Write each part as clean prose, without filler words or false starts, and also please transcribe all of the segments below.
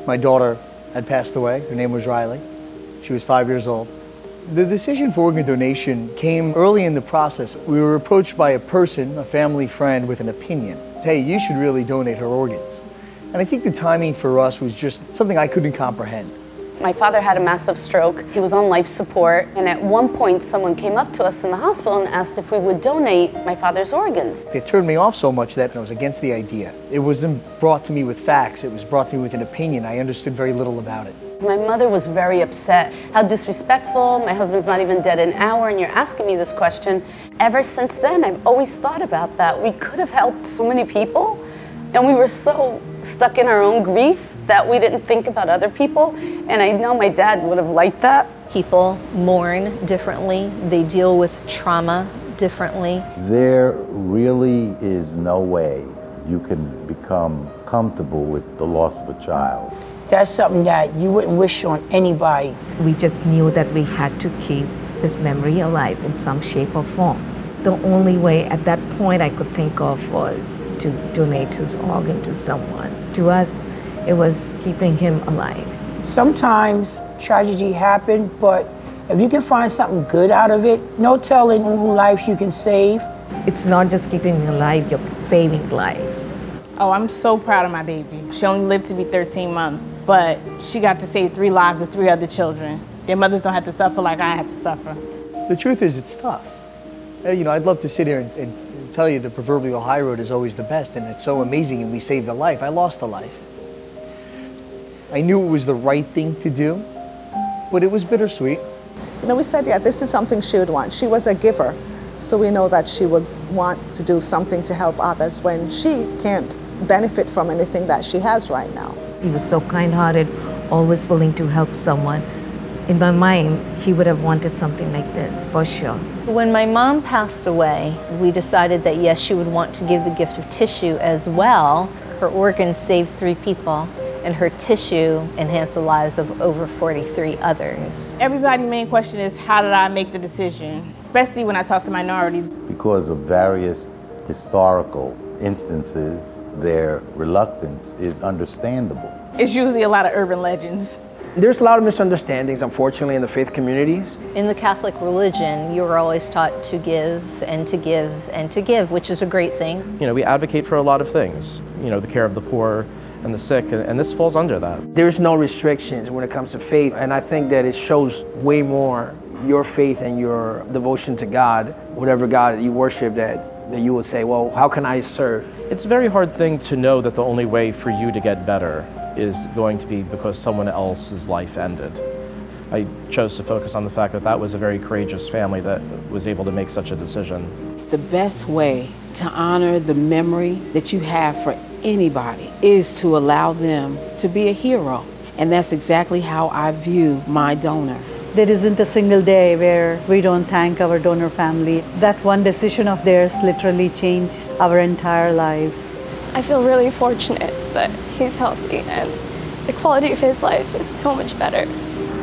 My daughter had passed away. Her name was Riley. She was 5 years old. The decision for organ donation came early in the process. We were approached by a person, a family friend, with an opinion. Hey, you should really donate her organs. And I think the timing for us was just something I couldn't comprehend. My father had a massive stroke. He was on life support. And at one point, someone came up to us in the hospital and asked if we would donate my father's organs. It turned me off so much that I was against the idea. It wasn't brought to me with facts. It was brought to me with an opinion. I understood very little about it. My mother was very upset. How disrespectful. My husband's not even dead an hour and you're asking me this question. Ever since then, I've always thought about that. We could have helped so many people and we were so stuck in our own grief that we didn't think about other people. And I know my dad would have liked that. People mourn differently. They deal with trauma differently. There really is no way you can become comfortable with the loss of a child. That's something that you wouldn't wish on anybody. We just knew that we had to keep his memory alive in some shape or form. The only way at that point I could think of was to donate his organ to someone. To us, it was keeping him alive. Sometimes tragedy happens, but if you can find something good out of it, no telling who lives you can save. It's not just keeping him alive, you're saving lives. Oh, I'm so proud of my baby. She only lived to be 13 months, but she got to save 3 lives of 3 other children. Their mothers don't have to suffer like I had to suffer. The truth is, it's tough. You know, I'd love to sit here and tell you the proverbial high road is always the best, and it's so amazing, and we saved a life. I lost a life. I knew it was the right thing to do, but it was bittersweet. You know, we said, yeah, this is something she would want. She was a giver, so we know that she would want to do something to help others when she can't benefit from anything that she has right now. He was so kind-hearted, always willing to help someone. In my mind, he would have wanted something like this, for sure. When my mom passed away, we decided that yes, she would want to give the gift of tissue as well. Her organs saved 3 people, and her tissue enhanced the lives of over 43 others. Everybody's main question is, how did I make the decision? Especially when I talk to minorities. Because of various historical instances, their reluctance is understandable. It's usually a lot of urban legends. There's a lot of misunderstandings, unfortunately, in the faith communities. In the Catholic religion, you're always taught to give and to give and to give, which is a great thing. You know, we advocate for a lot of things. You know, the care of the poor and the sick, and this falls under that. There's no restrictions when it comes to faith, and I think that it shows way more your faith and your devotion to God, whatever God you worship, that you would say, well, how can I serve? It's a very hard thing to know that the only way for you to get better is going to be because someone else's life ended. I chose to focus on the fact that that was a very courageous family that was able to make such a decision. The best way to honor the memory that you have for anybody is to allow them to be a hero. And that's exactly how I view my donor. There isn't a single day where we don't thank our donor family. That one decision of theirs literally changed our entire lives. I feel really fortunate that he's healthy and the quality of his life is so much better.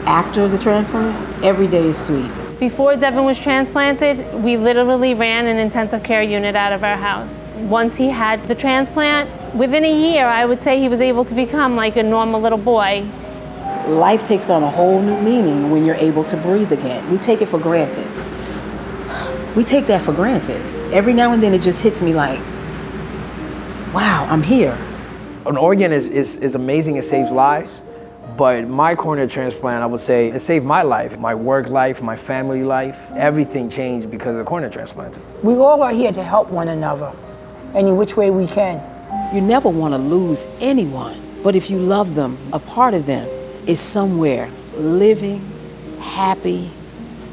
After the transplant, every day is sweet. Before Devin was transplanted, we literally ran an intensive care unit out of our house. Once he had the transplant, within a year, I would say he was able to become like a normal little boy. Life takes on a whole new meaning when you're able to breathe again. We take it for granted. We take that for granted. Every now and then it just hits me like, wow, I'm here. An organ is amazing, it saves lives, but my cornea transplant, I would say, it saved my life, my work life, my family life. Everything changed because of the cornea transplant. We all are here to help one another, any which way we can. You never want to lose anyone, but if you love them, a part of them is somewhere living, happy,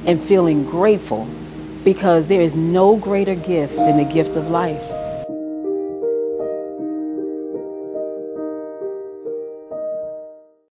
and feeling grateful, because there is no greater gift than the gift of life.